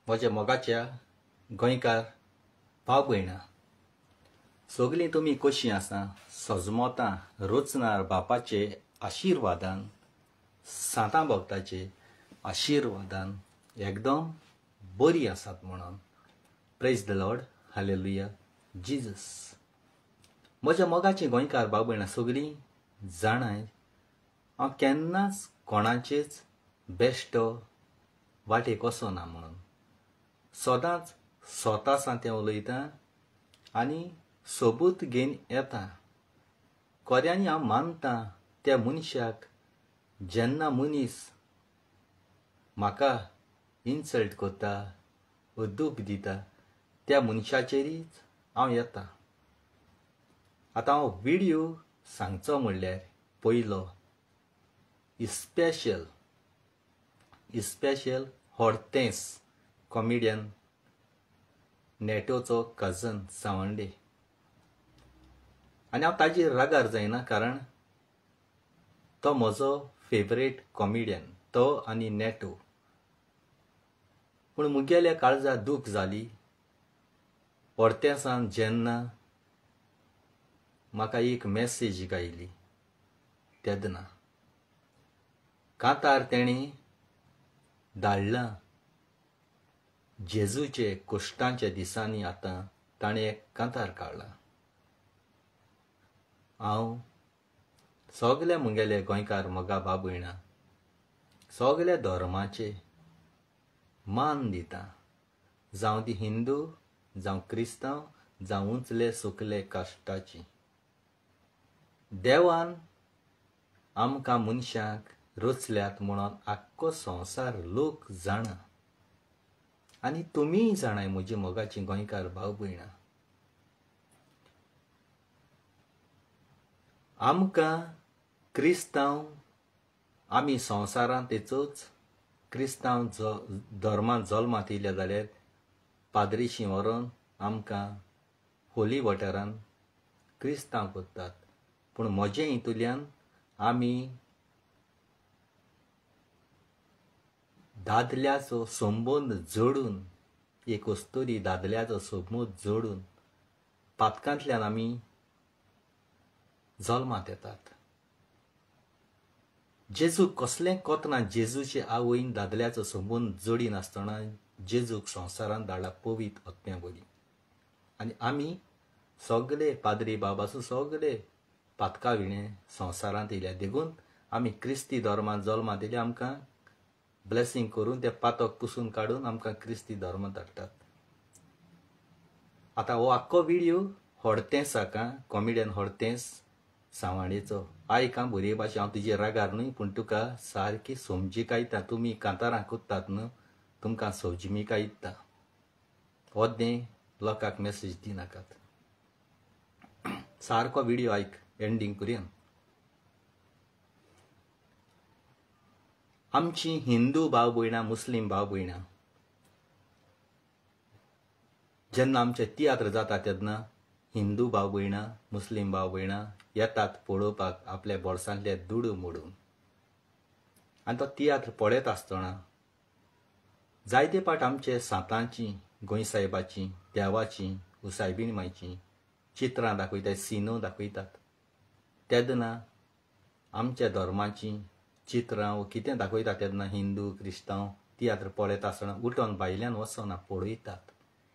म्हज्या मोगाच्या गोंयकार भाव भयणां, सगलीं तुमी कशीं आसा? सजमोतां रोचनार बापाचे आशिर्वादान, सांतां भक्ताचे आशिर्वादान एकदम बरी आसात म्हणून praise the Lord, hallelujah, Jesus. म्हज्या मोगाची गोंयकार भाव भयणां सगलीं जाणाय, हांव केन्नाच कोणाचेच बेश्टो वाटेक वचना म्हणून सदांच स्वता साथें उलयतां आनी सबूत घेवन येता. खऱ्यांनी हांव मानतां त्या मनशाक जेन्ना मनीस म्हाका इन्सल्ट करता वा दूख दिता त्या मनशाचेरीच हांव येता. आतां हांव व्हिडियो सांगचो म्हणल्यार पयलो इस्पेशल होर्तेंस कॉमेडियन नेटोचो कझन सावंडे. आनी हांव ताजेर रागार जायना, कारण तो म्हजो फेवरेट कॉमेडियन, तो आनी नेटो. पूण मुगेल्या काळजाक दूख जाली होर्तेंसान जेन्ना म्हाका एक मेसेज गायली तेदना. कांतार तेणी धाडलां जेजूचे कश्टांच्या दिसांनी. आतां ताणें एक कांतार काडला. हांव सगल्या मुगेले गोंयकार मोगा भाव भयणां सगल्या धर्माचे मान दितां, जावं ती हिंदू, जावं क्रिस्तांव, जावं उंचले सुकले कास्टाची. देवान आमकां मनशांक रचल्यात म्हणून आख्खो संवसार लोक जाणा. आनी तुमीय जाणाय म्हजी मोगाची गोंयकार भाव भयणां. आमकां क्रिस्तांव आमी संवसारांत तेचोच क्रिस्तांव धर्मांत जल्मांत येयल्या जाल्यार पाद्रीशी व्हरोन आमकां होली वॉटरान क्रिस्तांव करतात. पूण म्हजे हितूंतल्यान आमी दादल्याचो संबंद जोडून, एक वस्तुरी दादल्याचो संबंद जोडून पातकांतल्यान आमी जल्मांत येतात. जेजूक कसलें कोतना जेजूचे आवयन दादल्याचो संबंद जोडिनासतना जेजूक संवसारांत धाडला पवित्र आत्म्या वरवीं. आनी आमी सगळे पाद्री बाबासू सगळे पातका विणे संवसारांत येयल्या. देखून आमी क्रिस्ती धर्मांत जल्मांत येयल्या. आमकां ब्लेसींग करून ते पातक पुसून काडून आमकां क्रिस्ती धर्म धाडटात. आतां हो आख्खो व्हिडियो होर्तेंसाक, कॉमेडियन होर्तेंस सावंडेचो. आयक बरे भाशेन, हांव तुजे रागार न्हय, पूण तुका सारकी समजीक आयता. तुमी कांतारां कोत्तात न्हू, तुमकां समजीक आयता. ओद्दें लोकांक मेसेज दिनाकात. सारको व्हिडियो आयक एंडींग पर्यंत. आमची हिंदू भाव भयणां, मुस्लीम भाव भयणां जेन्ना आमचे तियात्र जाता तेन्ना हिंदू भाव भयणां, मुस्लीम भाव भयणां येतात पळोवपाक आपल्या बोळसांतले दुडू मोडून. आनी तो तियात्र पळयत आसतना जायते पाट आमचे सांतांची, गोंय सायबाची, देवाची, उसायबीण मांयची चित्रां दाखयतात, सिनो दाखयतात. तेन्ना आमच्या धर्माची चित्रां वा कितें दाखयता तेन्ना हिंदू, क्रिस्तांव तियात्र पळयता आसतना उठोन भायल्यान वचना, पळयतात,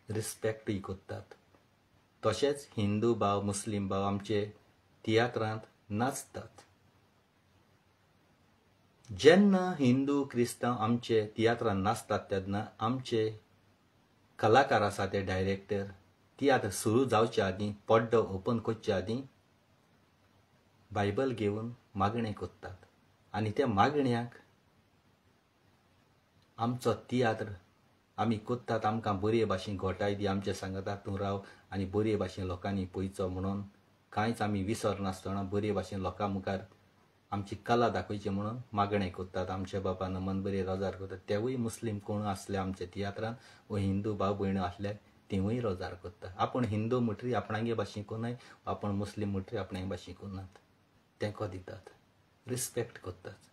रिस्पेक्टूय करतात. तशेंच हिंदू भाव, मुस्लीम भाव आमचे तियात्रांत नाचतात. जेन्ना हिंदू, क्रिस्तांव आमचे तियात्रांत नाचतात तेन्ना आमचे कलाकार आसा ते डायरेक्टर तियात्र सुरू जावचे आदीं, पड्डो ओपन करचे आदीं बायबल घेवन मागणें करतात. आनी त्या मागण्याक आमचो तियात्र आमी कोत्तात. आमकां बरे भाशेन घोटाय दी, आमचे सांगाता तूं राव आनी बरे भाशेन लोकांनी पळयचो म्हणून कांयच आमी विसरनासतना बरे भाशेन लोकां मुखार आमची कला दाखोवची म्हणून मागणें करतात. आमचे बाबा नमन बरे रोजार करतात. तेवूय मुस्लीम कोण आसले आमच्या तियात्रांत व हिंदू भाव भयण्यो आसल्यार तिवूय रोजार करतात. आपूण हिंदू म्हणटरी आपणागे भाशेन कोनाय, आपूण मुस्लीम म्हणटरी आपणागे भाशेन कोनात. तेंको दितात, रिस्पेक्ट करतात,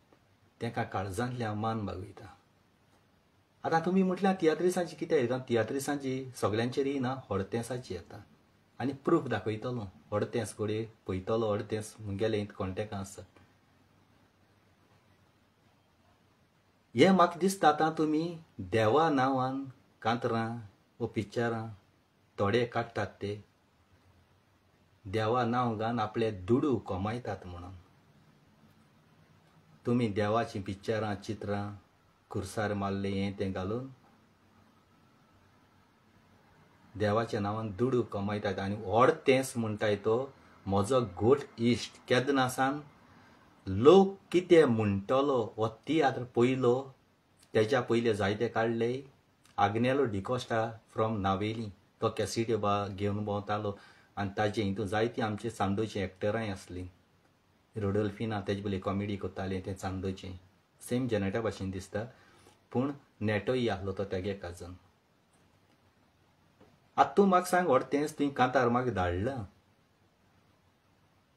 तांकां काळजांतल्यान मान बागयता. आतां तुमी म्हटल्यार तियात्रिसांची कितें येता तियात्रिसांची सगल्यांचेर ना हडतेंसाची येता आनी प्रूफ दाखयतलो हडतेंस कोडे पयतलो हडतेंस मुगेले कॉन्टेक्टां आसा हें म्हाका दिसता आतां तुमी देवा नांवान कांतरां वो पिक्चरां थोडे काडटात ते देवा नांव घालन आपले दुडू कमयतात म्हणून तुमी देवाची पिक्चरां चित्रां खुर्सार मारले हें तें घालून देवाच्या नांवान दुडू कमयतात आनी व्हड तेंस म्हणटाय तो म्हजो गोठ इश्ट केन्ना सावन लोक कितें म्हणटलो हो तियात्र पयलो तेच्या पयले जायते काडले आग्नेलो डिकोस्टा फ्रॉम नावेली तो कॅसिटी घेवन भोंवतालो आनी ताचे हितून जायतीं आमचे चांदोची एक्टरांय आसलीं रोडोल्फिना तेजे पयलीं कॉमेडी करतालें तें चांदोचें सेम जनरेटा भाशेन दिसता पूण नेटोय आहलो तो तेगे काजन आतां तूं म्हाका सांग व्हड तेंच तुवें कांतार म्हाका धाडलां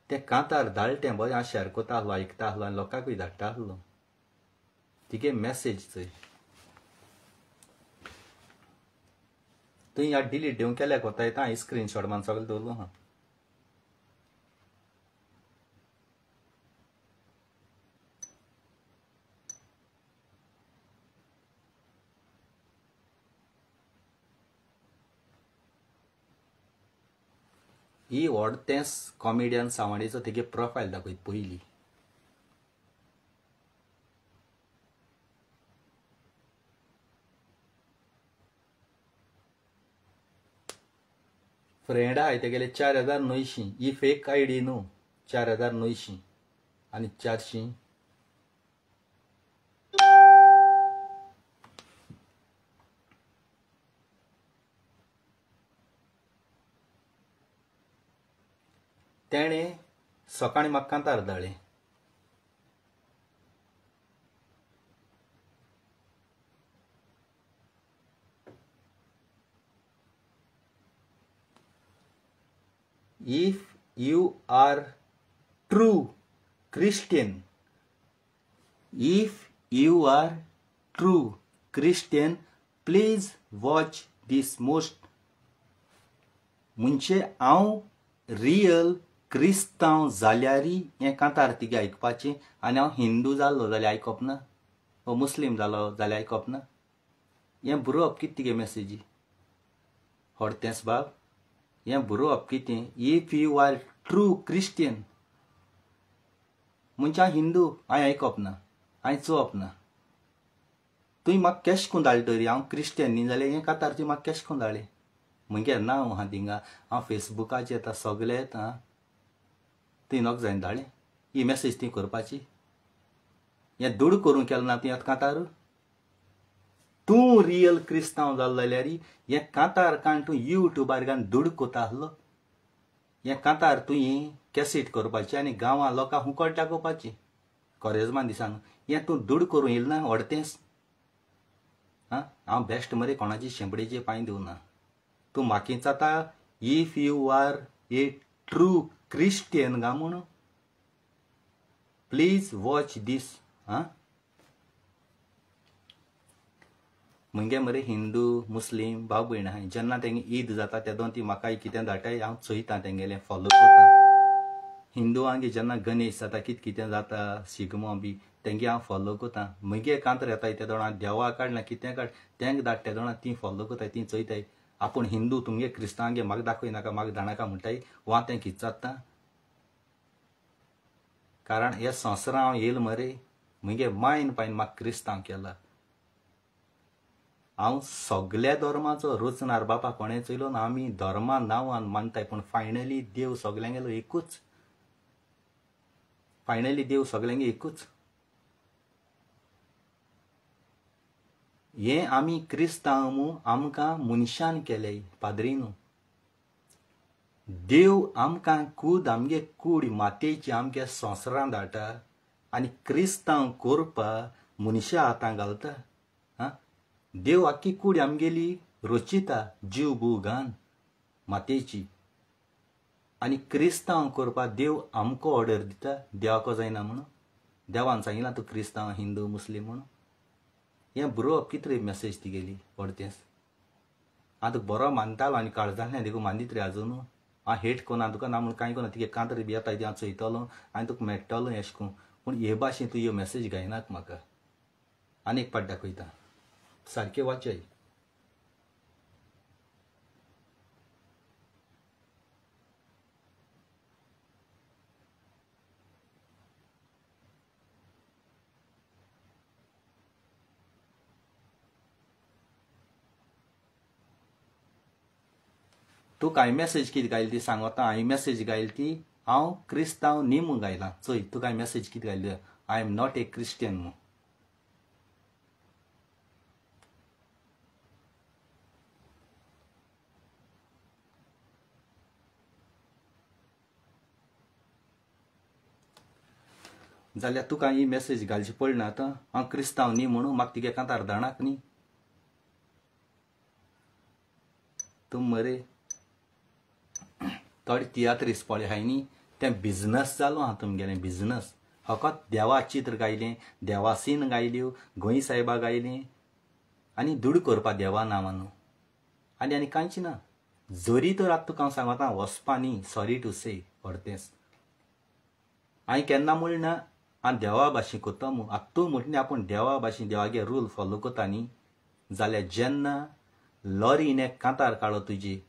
तें कांतार धाडलें तें बरें हांव शेअर कोत्ता आहलो आयकता आहलो आनी लोकांकूय धाडटा आहलो तिगे मॅसेज चोय तुवें ह्या डिलीट दिवंक केल्यार कोता येता हांवें स्क्रीनशॉट मान सगळें दवरलो हा ही व्हड तेंस कॉमेडियन सावंडेचो तेगे प्रोफायल दाखयत पयलीं फ्रेंड आहाय तेगेले 4900 ही फेक आयडी न्हू 4900 आनी 400 तेणें सकाळीं म्हाका कांतार धाडलें If you are true Christian, please watch this most. म्हणजे हांव रियल क्रिस्तांव जाल्यारी हें कांतार तिगे आयकपाचें आनी हांव हिंदू जाल्लो जाल्यार आयकप ना वो मुस्लीम जालो जाल्यार आयकप ना हें बरोवप कितें तिगे मॅसेजी हडतेंस बाब हें बरोवप कितें if you are true Christian म्हणजे हांव हिंदू हांवें आयकप ना हांवें चोवप ना तुवें म्हाका कॅश करून धाडलें तरी हांव क्रिस्टियन न्ही जाल्यार हें कांतार तुवें म्हाका कॅश करून धाडलें म्हगे नांव आहा थिंगा हांव फेसबुकाचेर येता सगळें येता तुवें नोक जायन धाडलें ही मॅसेज ती करपाची हें दूड करूंक केलें ना तुवें आतां कांतार तूं रियल क्रिस्तांव जालो जाल्यार हें कांतार काण तूं युट्यूबार घालून दूड कोता आहलो हें कांतार तुवें कॅसेट करपाची आनी गांवां लोकांक हुकट दाखोवपाची कॉरेजमान दिसान हें तूं दूड करूं येयलें ना व्हडतेंच आं हांव बेस्ट मरे कोणाची शेंपडेचे पांय दिवना तूं म्हाकीच आतां if you are a true Christian गा म्हणून प्लीज वॉच दीस आं मुगे मरे हिंदू मुस्लीम भाव भयण आहाय जेन्ना तेंगे ईद जाता तेदोन ती म्हाका कितें धाडटाय हांव चोयता तेंगेलें फॉलो करता हिंदुवांगे जेन्ना गणेश जाता कितें जाता शिगमो बी तेंगे हांव फॉलो करता मुगे कांतर येताय तेदोण हांव देवा काडना कितें काड तेंगे धाड तेदोण ती फॉलो करताय ती चोयताय आपूण हिंदू तुमगे क्रिस्तांवांगे म्हाका दाखय नाका म्हाका धाडनाका म्हणटाय वा तें कितें जाता कारण हे संवसारां हांव येयला मरे मुगे मायन पायन म्हाका क्रिस्तांव केला हांव सगळ्या धर्माचो रचणार बापा कोणें चोयलो ना आमी धर्मा नांवान मानताय पूण फायनली देव सगल्यांगेलो एकूच फायनली देव सगल्यांगे एकूच हें आमी क्रिस्तांव मू आमकां मनशान केलें पाद्रीनू देव आमकां कूद आमगे कूड मातयेची आमगे संवसारांत धाडटा आनी क्रिस्तांव कोरपा मनशा हातांत घालता आं देव आख्खी कूड आमगेली रचिता जीव बू घान मातयेची आनी क्रिस्तांव करपा देव आमकां ऑर्डर दिता देवाको जायना म्हणून देवान सांगिलां तूं क्रिस्तांव हिंदू मुस्लीम म्हणून हें बरोवप कितें रे मॅसेज ती गेली व्हडतेंच आतां बरो मानतालो आनी काळजांतल्यान देखून मानीत रे आजून हांव हेट कोना तुका ना म्हूण कांय कोना तिगे कांतरी बी येता ती हांव चोयतलो आनी तुका मेळटलो अशें करून पूण हे भाशेन तूं ह्यो मॅसेज घायनाक म्हाका आनी एक पाट दाखयता सारकें वाचय तू काय मॅसेज कितें घायली ती सांग आतां हांवें मॅसेज घायली ती हांव क्रिस्तांव न्ही म्हूण घायलां चोय तू काय मॅसेज कितें घायली I am not a Christian म्हूण जाल्यार तुका ही मॅसेज घालची पडना आतां हांव क्रिस्तांव न्ही म्हणून म्हाका तिगे कांतार धाडनाक न्ही तूं मरे थोडे तियात्रीस पळय हाय न्ही तें बिजनस जालो आहा तुमगेलें बिजनस फकत देवा चित्र गायलें देवा सीन गायल्यो गोंय सायबा गायलें आनी दूड करपा देवा नांवान आनी कांयच ना जरी तर आतां तुका हांव सांगता वचपा न्ही सॉरी टू से व्हडतेंच हांवें केन्ना म्हणलें ना हांव देवा भाशेन कोत्ता म्हूण आतां तूं म्हणटा न्ही आपूण देवा भाशेन देवागे रूल फॉलो कोता न्ही जाल्यार जेन्ना लॉरीन एक कांतार काडलो तुजी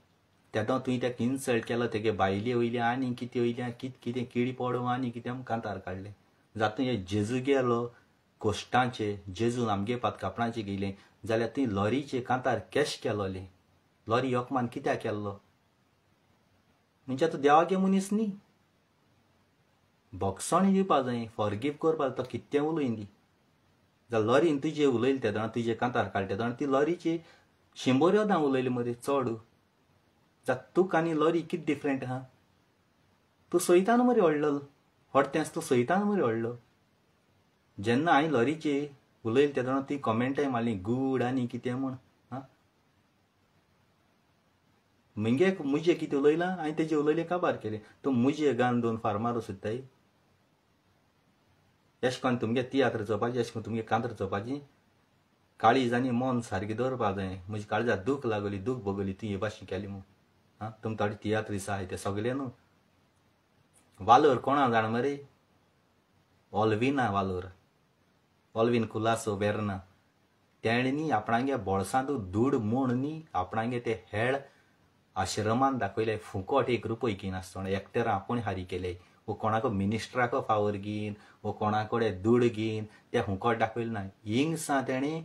तेदो तुवें तेका इन्सल्ट केलो तेगे बायले वयले आनी कितें वयल्या कितें किडी पडो आनी कितें कांतार काडलें जातून हे जेजू गेलो कोश्टांचे जेजून आमगे पातकापणाचे गेले जाल्यार तुवें लॉरीचे कांतार कॅश केलोले लॉरी योकमान कित्याक केल्लो म्हणजे आतां देवागे मनीस न्ही बोगसण दिवपा जाय फॉरगीव करपा तो कितें उलयन दी जाल्यार लॉरीन तुजे उलयले तेदोना तुजे कांतार काडले तेदोना ती लॉरीची 100 दां उलयले मरे चड जाल्यार तुका आनी लॉरी कितें डिफरंट आहा तूं सयता न्हू मरे व्हडलो व्हडतेंच तूं सयता न्हू मरे व्हडलो जेन्ना हांवें लॉरीचे उलयले तेदोना ती कॉमेंटाय मारली गूड आनी कितें म्हूण आं मुजे कितें उलयलां हांवें तेजे उलयले काबार केले तूं मुजे गान 2 फार मारूं सोदताय अशें करून तुमगे तियात्र चोवपाचें अशें करून तुमगे कांतर चोवपाचीं काळीज आनी मन सारकें दवरपा जाय म्हजी काळजाक दूख लागली दूख भोगली ती हे भाशेन केली म्हूण आं तुम थोडे तियात्रीस आहाय ते सगळे न्हू वालोर कोणा जाण मरे ऑल्विना वालोर ऑल्विन कुलासो वेर्ना तेणे न्ही आपणागे बोळसांत दूड म्हूण न्ही आपणागे ते हेळ आश्रमान दाखयले फुकट 1 रुपय की नासतना एकटेरां आपूण हारी केले वो कोणाक मिनिस्टराक फावर घेवन वो कोणा कडेन दूड घेवन ते फुकट दाखयले ना हिंगसा तेणें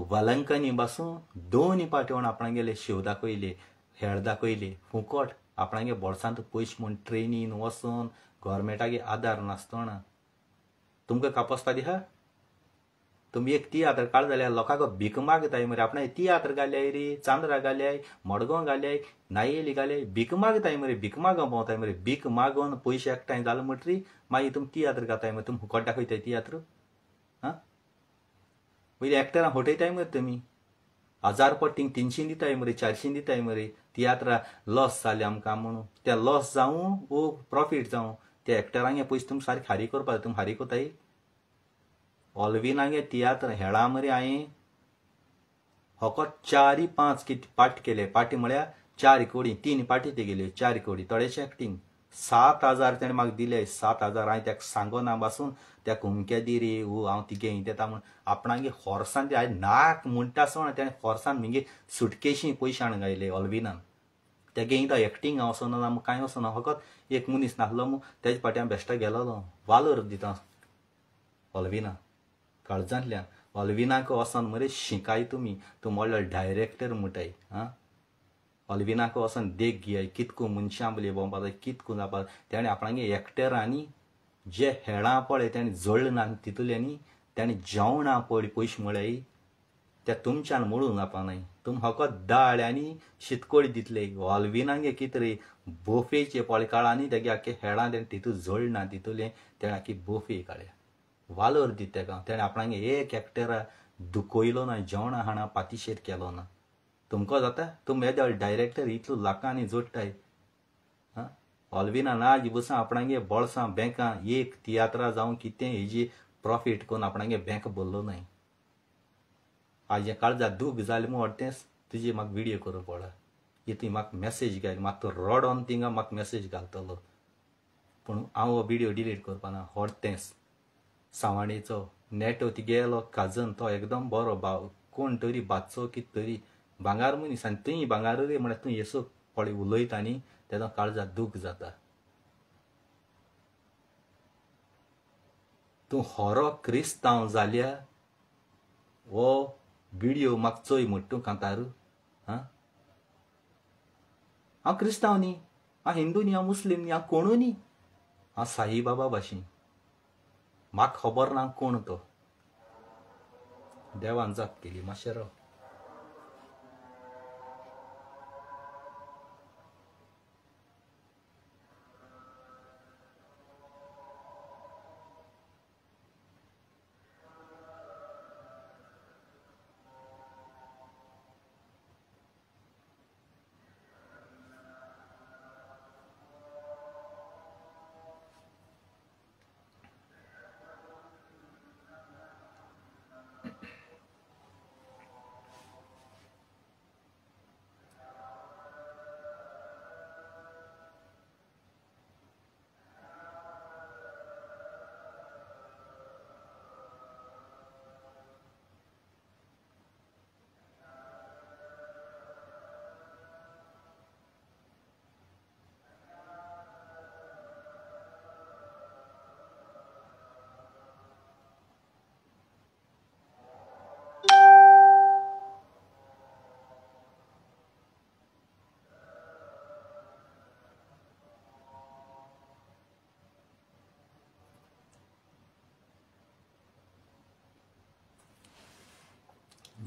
वलंकनी पासून 2 पावटी आपणागेले शेव दाखयले हेळ दाखयले फुकट आपणागे बोळसांत पयशे म्हूण ट्रेनीन वचोन गव्हर्मेंटागे आदार नासतना तुमकां कापसता दिहा तुमी एक तियात्र काड जाल्यार लोकांक भीक मागताय मरे आपणागे तियात्र घाल्याय रे चांद्रा घाल्याय मडगांव घाल्याय नायेली घाल्याय भीक मागताय मरे भीक मागोवन भोंवताय मरे भीक मागोवन पयशे एकठांय जाले म्हणटरी मागीर तुमी तियात्र घाताय मरे तुमी फुकट दाखयताय तियात्र आं पयलीं एकट्यारां फटयताय मरे तुमी 1000 पट्टींक 300 दिताय मरे 400 दिताय मरे तियात्रा लॉस जाले आमकां म्हणून ते लॉस जावं वो प्रॉफीट जावं ते एक्टरांगे पयशे तुमी सारके हारी करपा तुमी हारी कोताय ऑल्विनागे तियात्र हेळा मरे हांवें फकत 4 5 कितें पार्ट केले पार्टी म्हळ्यार 4 कोडी 3 पार्टी ते गेल्यो 4 कोडी थोडेशें एक्टींग 7000 तेणें म्हाका दिले 7000 हांवें ताका सांगोना पासून त्या हुमके दी रे वो हांव तिगे देता म्हूण आपणागे हॉर्सान ते हांवें नाक म्हणटा आसतना तेणें हॉर्सान म्हगे सुटकेशी पयशे हाडून गायले ऑल्विनान तेगे एकदां एक्टींग हांव वचोना ना कांय वचोना फकत एक मनीस नासलो म्हूण तेजे फाटी हांव बेश्टो गेलोलो वालोर दिता ऑल्विना काळजांतल्यान ऑल्विनाक वचोन मरे शिकाय तुमी तूं व्हडलो डायरेक्टर म्हणटाय आं ऑल्विनाक वचोन देख घेयाय कितको मनशां बली बोंबा जाय कितको जावपा तेणें आपणागे एक्टरांनी जे हेळां पळय तेणें जळ्ळ ना तितूंतल्यांनी तेणें जेवणां पळय पयशे म्हळ्यार ते तुमच्यान मोडूंक जावपा न्हय तुमी फकत दाळ आनी शीतकोडी दितले ऑल्विनागे कितें रे बोफेचे पळय काळांनी तेगे आख्खे हेळां तेणें तितून जळ ना तितूंतलें तेणें आख्खी बोफे काडल्या वालोर दी तेका तेणें आपणागे एक एक्टरा दुखयलो ना जेवणां हाडा पातीशेर केलो ना तुमकां जाता तुमी येद्या डायरेक्टर इतलो लाखांनी जोडटाय आं ऑल्विना नाज बसून आपणागे बोळसां बँकां एक तियात्रां जावं कितें हेजी प्रॉफीट करून आपणागे बँक भरलो न्हय हाजे काळजात दूख जालें म्हूण तेंच तुजे म्हाका व्हिडियो करूंक पडला तुवें म्हाका मेसेज घाल म्हाका तो रडोन थिंगा म्हाका मेसेज घालतलो पूण हांव हो व्हिडियो डिलीट करपाना तेंच सावणेचो नेटो ती गेलो काजन तो एकदम बरो भाव कोण तरी बाचो कित तरी भांगार मनीस आनी तुवें भांगार रे म्हळ्यार तूं येसो पळय उलयता न्ही तेदो काळजात दूख जाता तूं खरो क्रिस्तांव जाल्यार हो व्हिडियो म्हाका चोय म्हूण तूं कांतारू हां हांव क्रिस्तांव न्ही हांव हिंदू न्ही हांव मुस्लीम न्ही हांव कोणूय न्ही हांव साईबाबा भाशेन म्हाका खबर ना कोण तो देवान जाप केली मातशें राव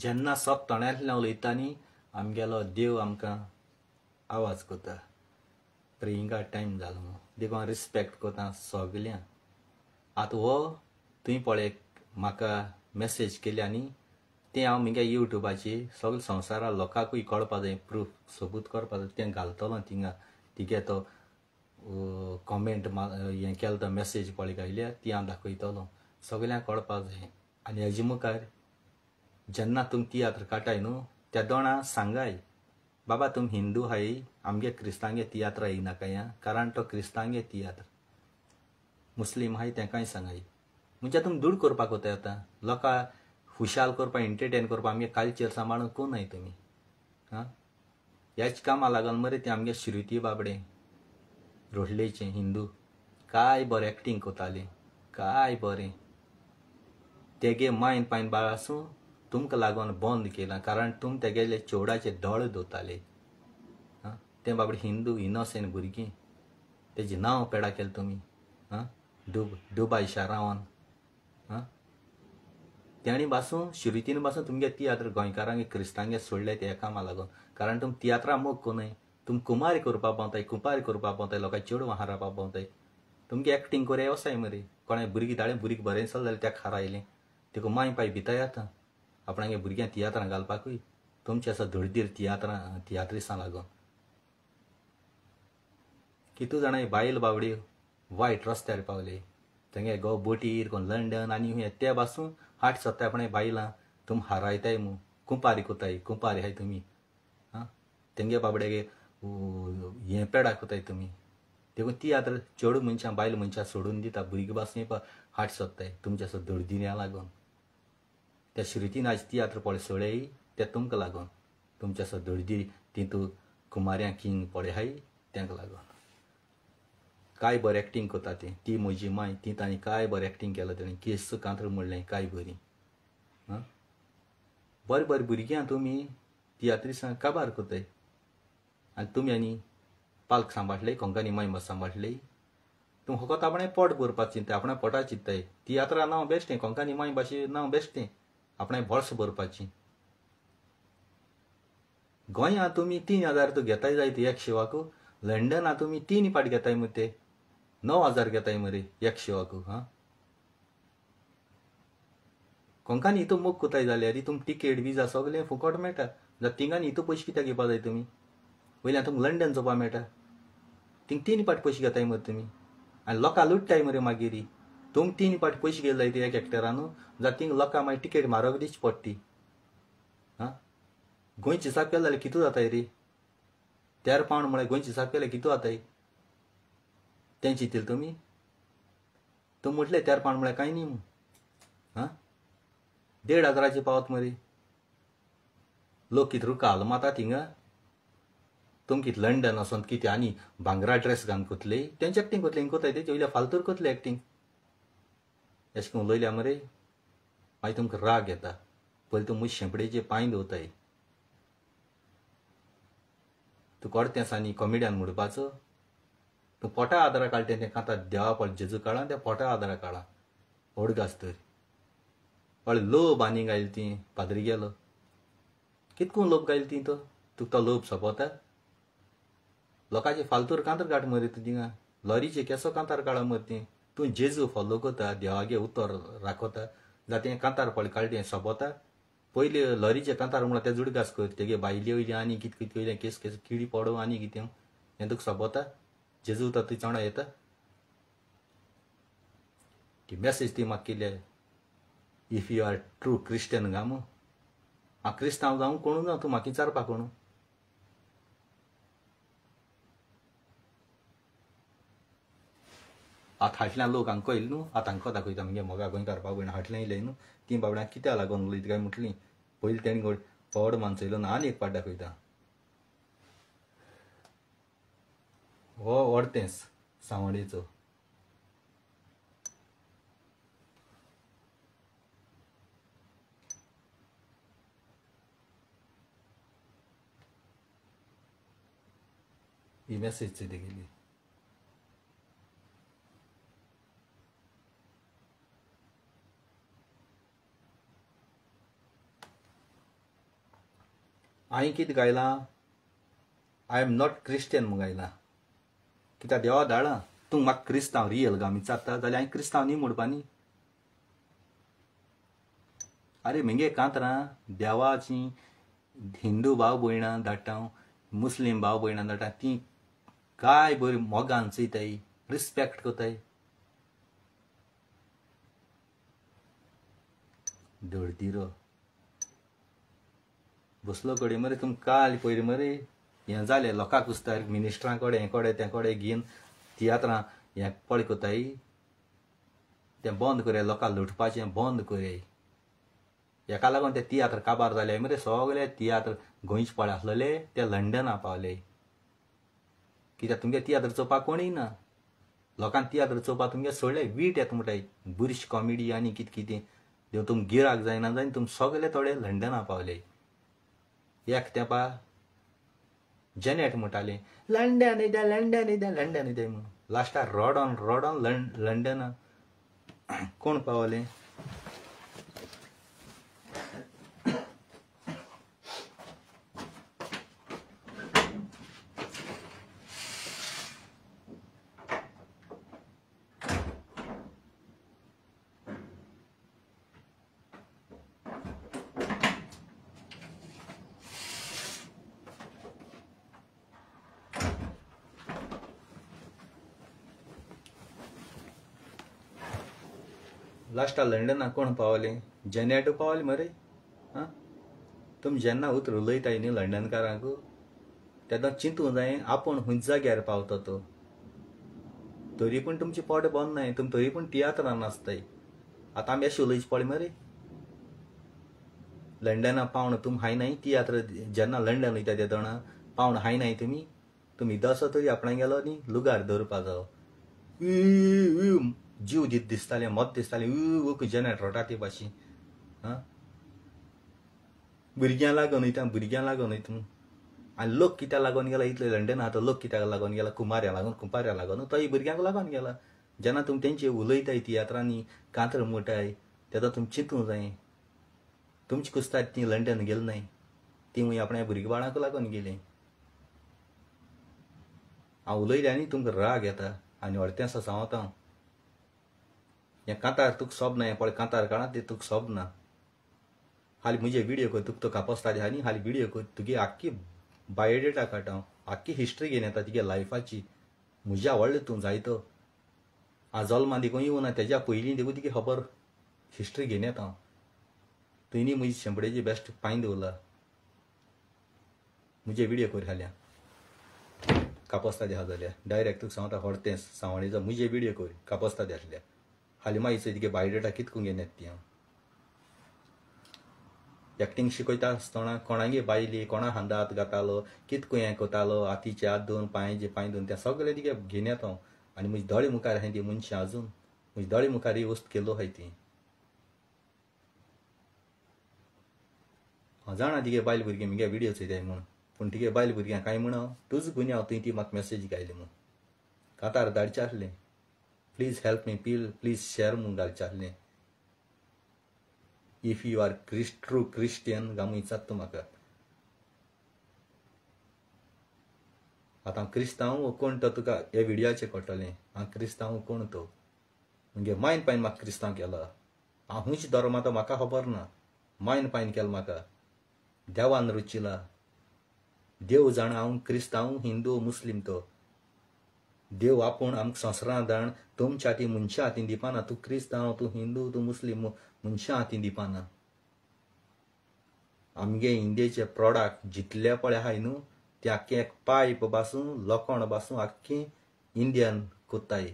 जेन्ना सोब तोंड्यांतल्यान उलयता न्ही आमगेलो देव आमकां आवाज कोता प्रेयिंगा टायम जालो म्हणून देवान रिस्पेक्ट कोता सगल्यांक आतां हो तुवें पळय म्हाका मेसेज केल्या न्ही तें हांव म्हगे युट्यूबाचेर सगळे संवसारा लोकांकूय कळपा जाय प्रूफ सबूत करपा जाय तें घालतलो थिंगा तिगे तो कॉमेंट हें केलो तो मेसेज पळय गायल्या ती हांव दाखयतलो सगल्यांक कळपा जाय आनी हेजे मुखार जेन्ना तुमी तियात्र काटाय न्हू त्या दोणां सांगाय बाबा तुम हिंदू हाय आमगे क्रिस्तांगे तियात्र येयनाका या कारण तो क्रिस्तांगे तियात्र मुस्लीम हाय तेंकाय सांगाय म्हणजे तुमी दूड करपाक वता आतां लोकां खुशाल करपा एंटरटेन करपा आमगे कल्चर सांबाळून कोन्नाय तुमी हां ह्याच कामां लागून मरे ते आमगे श्रुती बाबडे रोडलेचे हिंदू काय बरें एक्टींग कोताले काय बरें तेगे मायन पायन बाळ आसूं तुमकां लागून बंद केलां कारण तुम तेगेले चेवडाचे दोळे दोताले हां तें बाबडे हिंदू इनोसेंट भुरगीं तेजें नांव पेडा केलें तुमी हां दुबाय शारावन हां तेणी पासून श्रुतीन पासून तुमगे तियात्र गोंयकारांगे क्रिस्तांगे सोडले ते कामां लागून कारण तुम तियात्रा मोग कोन्नाय तुम कुमारी करपा पावताय कुंपारी करपा पावताय लोकां चेडवां हारावपा पावताय तुमगे एक्टींग कोरे वसाय मरे कोणा भुरगीं ताळें भुरगीं बरें चल जाल्यार तेका हारायलें तेका माय पाय भिताय आतां आपणागे भुरग्यांक तियात्रां घालपाकूय तुमचे आसा धडधीर तियात्रिसां लागून कितू जाणां बायल बावडी वायट रस्त्यार पावले तेंगे गो बोटीर कोण लंडन आनी हे ते पासून हाट सोदताय आपणे बायलां तुम हारायताय मू कुंपारी कोताय कुंपारी हाय तुमी हां तेंगे बाबड्यागे हें पेडा कोताय तुमी देखून तियात्र चेडू मनशां बायल मनशां सोडून दिता भुरगीं पासून हाट सोदताय तुमच्या आसा धडधिऱ्यां लागून त्या श्रुतीन आज तियात्र पळय सोळय ते तुमकां लागून तुमच्या आसा धडधी तितू कुमाऱ्यां किंग पळय हाय तेंका लागून काय बरें एक्टींग कोता तें ती म्हजी माय ती तांणी काय बरें एक्टींग केलां तेणी केस कांतर म्हणलें काय बरी हां बरें बरें भुरग्यां तुमी तियात्रिसां काबार कोताय आनी तुमी आनी पालक सांबाळटले कोंकणी माय मात सांबाळटले तुम फकत आपणें पोट भरपाक चिंताय आपणें पोटा चिंताय तियात्रां नांव बेश्टें कोंकणी माय भाशेन नांव बेश्टें आपणें बोर्स भरपाचें गोंयांत तुमी 3000 तूं घेताय जायत एक शिवाकू लंडनांत तुमी 3 पाट घेताय मरे ते 9000 घेताय मरे एक शिवाकू हां कोंकणी हितू मोग कोताय जाल्यार हितून टिकेट विजा सगळें फुकट मेळटा जाल्यार थिंगान हितू पयशे कित्याक घेवपा जाय तुमी वयल्यान तुमकां लंडन चोवपा मेळटा थिंग 3 पाट पयशे घेताय मरे तुमी आनी लोकां लुटताय मरे मागीर तुम 3 पाट पयशे घेतले जाय एक हेक्टरान जाल्यार थिंग लोकां मागीर टिकेट म्हारग दिवची पडटी गोंयची हिसाब केला जाल्यार कितू जाताय रे 13 पावंड म्हळ्यार गोंयची हिसाब केल्यार कितू जाताय तें चिंतिल तुमी म्हटलें 13 पावंड म्हळ्यार कांय न्ही म्हूण हां 1,500 पावत मरे लोक कितें रुकाल माता थिंगा तुम कितें लंडन वचोन कितें आनी भांगरा ड्रेस घालून कोतले तेंचे एक्टींग कोतले हिंग कोताय तेचे वयल्या फालतूर कोतले एक्टींग अशें करून उलयल्या मरे मागीर तुमकां राग येता पयलीं तूं म्हज्या शेंपडेचे पांय दवरताय तूं कोडतेंसांनी कॉमेडियन म्हणपाचो तूं पोटा आदारा काडटें तें कांता देवा पळ जेजू काळा त्या पोटा आदारा काळा ओडगास तर पळय लोभ आनी गायली ती पाद्री गेलो कितकून लोभ गायली ती तो तुका तो लोभ सोंपता लोकांचे फालतूर कांतर काड मरे तूं थिंगा लॉरीचे केसो कांतार काडा मरे ती तूं जेजू फॉलो करता देवागे उतर राखता जाल्यार तें कांतार पळय काडलें सोंपता पयलीं लॉरीचे कांतार म्हळ्यार ते जुडगास कर तेगे बायले वयले आनी कितें कितें वयलें केस केस किडी पडो आनी कितें हें तुका सोंपता जेजू उतर तुजे वांगडा येता ती मॅसेज ती म्हाका केल्या if you are true Christian गा मू हांव क्रिस्तांव जावं कोणू जावं तूं म्हाका विचारपा कोणू आतां हाटल्यान लोक हांगा कळ्ळे न्हू आतां हांकां दाखयता मगे मोगा गोंयकार बाबण हाटल्यान येयले न्हू ती बाबड्यां कित्याक लागून उलयता काय म्हटली पयलीं तेणी पड मानचयलो ना आनी एक पाट दाखयता हो व्हडतेंच सावंडेचो ही मॅसेज तेगेली हांवें कितें गायलां आय एम नॉट क्रिश्चन म्हूण गायलां कित्याक देवा धाडा तूं म्हाका क्रिस्तांव रियल गा विचारता जाल्यार हांवें क्रिस्तांव न्ही म्हणपा न्ही अरे म्हगे कांतरां देवाची हिंदू भाव भयणां धाडटा मुस्लीम भाव भयणां धाडटा ती काय बरी मोगान चयताय रिस्पेक्ट कोताय धडतीरो बसलो कडेन मरे तुमकां काल पयलीं मरे हें जालें लोकांक कुसताय मिनिस्टरां कडेन हें कोडे तें कोडे घेवन तियात्रां हें पळय कोताय तें बंद करया लोकांक लुटपाचें बंद करयाय हेका लागून ते तियात्र काबार जाले मरे सगळे तियात्र गोंयचे पळय आसलेले ते लंडना पावले कित्याक तुमगे तियात्र चोवपाक कोणूय ना लोकांक तियात्र चोवपाक तुमगे सोडले वीट येता म्हणटाय बुरश कॉमेडी आनी कितें कितें देव तुमकां गिराक जायना जायन तुम सगळे थोडे लंडना पावले एक तेंपा जेनेट म्हणटाले लंडन येद्या लंडन येद्या लंडन येद्या म्हूण लास्टाक रोडोन रोडोन लंडना कोण पावले लास्टा लंडना कोण पावले जेनेट पावले मरे हां तुम जेन्ना उतर उलयताय न्ही लंडनकारांक तेन्ना चिंतूं जाय आपूण खंयच जाग्यार पावता तो तरी पूण तुमचे पोट बंद नाय तुम तरी पूण तियात्रान आसताय आतां आमी अशें उलयचे पडले मरे लंडना पावण तुम हाय नाय तियात्र जेन्ना लंडन वयता तेदोणा पावण हाय नाय तुमी दसो तरी आपणाक गेलो न्ही लुगार दवरपा जावो जीव दिसताले मत दिसताले जेनेट रोटा ते भाशेन हां भुरग्यां लागून वयता आनी लोक कित्याक लागून गेला इतले लंडन आतां लोक कित्याक लागून गेला कुमार्या लागून तोय भुरग्यांक लागून गेला जेन्ना तुमी तेंचे उलयताय तियात्रांनी कांतर म्हणटाय तेदो तुमी चिंतूं जाय तुमची कुस्तार ती लंडन गेली नाय ती आपणा भुरगे बाळांक लागून गेली हांव उलयलें आनी तुमकां राग येता आनी व्हडतें सांगता हें कांतार तुका सोबना हें पळय कांतार काळा तें तुका सोबना हालीं म्हजे विडियो कर तुका तो कापोसताले आनी हालीं विडियो कर तुगे आख्खी बायोडेटा काडटा हांव आख्खी हिस्ट्री घेवन येता तुगे लायफाची म्हज्या व्हडलें तूं जायतो हांव जल्मा देखून येवना तेज्या पयलीं देखून तुगे खबर हिस्ट्री घेवन येता हांव तुयेंनी म्हजी शेंपडेची बेस्ट पांय दवरला मुझे व्हिडिओ करी हाल्या कापस्ता द्या जाल्यार डायरेक्ट तुका सांगता व्हरतें सावणेचो मुझे व्हिडिओ करी कापस्ता द्यातल्या हालीं मागीर तिगे बायोडेटा कितको घेवन येत ती हांव एक्टींग शिकयता आसतना कोणागे बायली कोणा हांदा हात घातालो कितको हें कोतालो हातीचे हात दोन पांयचे पांय दोन तें सगळें तिगे घेवन येता हांव आनी म्हजी दोळे मुखार आहाय ती मनशां अजून म्हजी दोळे मुखार ही वस्त केलो आहाय ती हांव जाणा तिगे बायल भुरगीं म्हगे व्हिडिओ चोयताय म्हूण पूण तिगे बायल भुरग्यांक काय म्हण तुज गुन्यांव तुवें ती म्हाका मेसेज घायली म्हूण कांतार धाडचें आसलें please help me please share म्हूण घालचें आसलें if you are true Christian गांव विचारता म्हाका आतां हांव क्रिस्तांव कोण तो तुका हे व्हिडियोचेर कळटलें हांव क्रिस्तांव कोण तो म्हणजे मायन पायन म्हाका क्रिस्तांव केलो हांव हुंच धर्मा तो म्हाका खबर ना मायन पायन केलो म्हाका देवान रुचिला देव जाणा हांव क्रिस्तांव हिंदू मुस्लीम तो देव आपूण आमकां संवसारांत धाडून तुमच्या हातीन मनशा हातीन दिवपाना तूं क्रिस्तांव तूं हिंदू तूं मुस्लीम मनशा हातीन दिवपाना आमगे इंडियेचे प्रोडक्ट जितले पळय आहाय न्हू ते आख्खे पायप पासून लोखण पासून आख्खी इंडियन कोत्ताय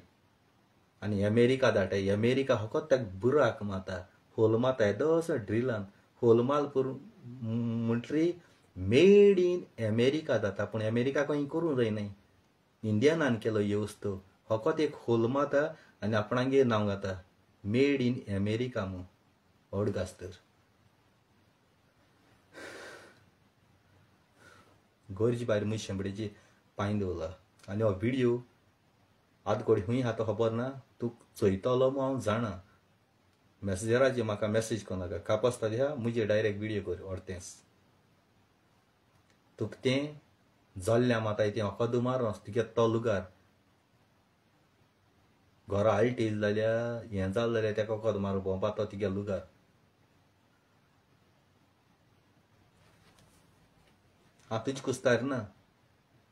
आनी अमेरिका धाडटाय अमेरिका फकत ताका बुराक माता होल माता येदोस ड्रिलान होल माल म्हणटरी मेड इन अमेरिका जाता पूण अमेरिका खंय करूं जायनाय इंडियनान केलो ह्यो वस्तू फकत एक होल माता आनी आपणागे नांव घाता मेड इन अमेरिका म्हूण ओडगास्तर गोरजी भायर म्हजी शेंबडेची पांय दवरला आनी हो व्हिडियो आतां कोणी खूंय आहा तो खबर ना तूं चोयतलो म्हूण हांव जाणा मॅसेजराचेर म्हाका मॅसेज कोनाका कापस्ता दिहा मुझे डायरेक्ट व्हिडिओ कर व्हरतेंस तुका तें जल्ल्या माताय तें वखद मारोस तुगे तो लुगार घरा आल्टील जाल्यार हें जालें जाल्यार तेका वखद मारो भोंवपा तो तुगे लुगार हांव तुजी कुस्तार ना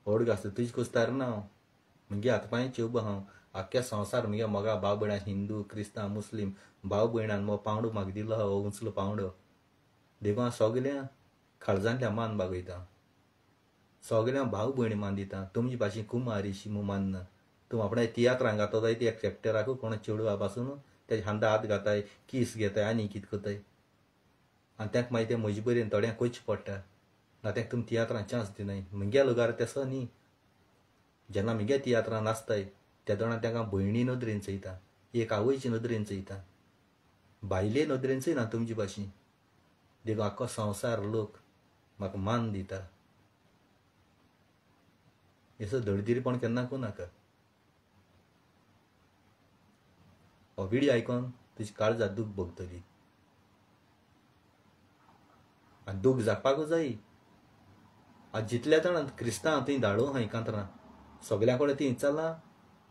ओड घास तुजी कुस्तार ना हांव म्हगे हातपांय चेवब हांव आख्ख्या संवसार म्हगे मोगा भाव भयणां हिंदू क्रिस्तांव मुस्लीम भाव भयणान मो पावंडो म्हाका दिलो आहा हो उंचलो पावंडो देखून हांव सगळ्या काळजांतल्या मान बागयता सगळ्या भाव भयणी मान दिता तुमचे भाशेन कुमारी शिमू मानना तूं आपणा तियात्रांक घातो जाय ती एक्सेप्टराकू कोणा चेडवा पासून तेजे हांदा हात घाताय किस घेताय आनी कितें कोताय आनी तांकां मागीर तें म्हजे बरेन थोड्यांक कोचचें पडटा ना तांकां तुमी तियात्रांक चान्स दिनाय म्हगे लुगार तेसो न्ही जेन्ना म्हगे तियात्रां नाचताय त्या दोणां तांकां भयणी नदरेन चयता एक आवयचे नदरेन चयता बायले नदरेन चयना तुमचे भाशेन देखून आख्खो संवसार लोक म्हाका मान दिता हेसो धडधिरीपण केन्ना करूं नाका हो व्हिडियो आयकोन तुजी काळजांत दूख भोगतली आनी दूख जावपाकूच जायी आज जितल्या जाणां क्रिस्तांव थंय धाडूं हांव कांतरां सगल्या कडेन ती चल्लां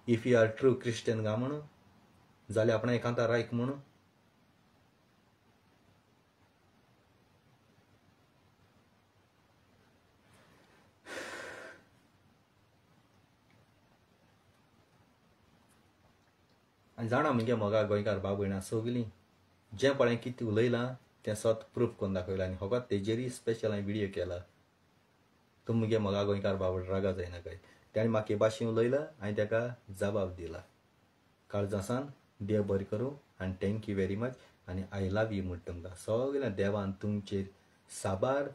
if you are true Christian गा म्हणून जाल्यार आपणा एकांतार आयक म्हणून आनी जाणा म्हगे मोगा गोंयकार भाव भयणां सगलीं जें पळय कितें उलयलां तें स्वत प्रूफ करून दाखयलां आनी फकत तेजेरूय स्पेशल हांवें व्हिडियो केला तुमी म्हगे मोगा गोंयकार भाव रागा जायनाकाय ताणें म्हाका हे भाशेन उलयला हांवें ताका जबाब दिला काळजासान देव बरें करूं आनी थँक्यू वेरी मच आनी आय लव यू म्हणटा तुमकां सगल्या देवान तुमचेर साबार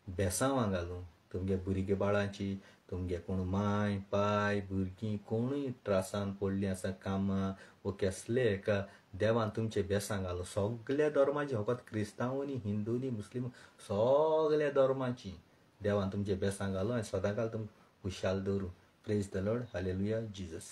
बेसांवां घालूं तुमगे भुरगे बाळांची तुमगे कोण माय पाय भुरगीं कोणूय त्रासान पडलीं आसा कामां वो केसले हेका देवान तुमचे बेसां घालूं सगल्या धर्माची फकत क्रिस्तांवनी हिंदूनी मुस्लीम सगल्या धर्माची देवान तुमचे बेसां घालूं आनी सदांकाल तुमकां खुशाल दवरूं praise the Lord hallelujah Jesus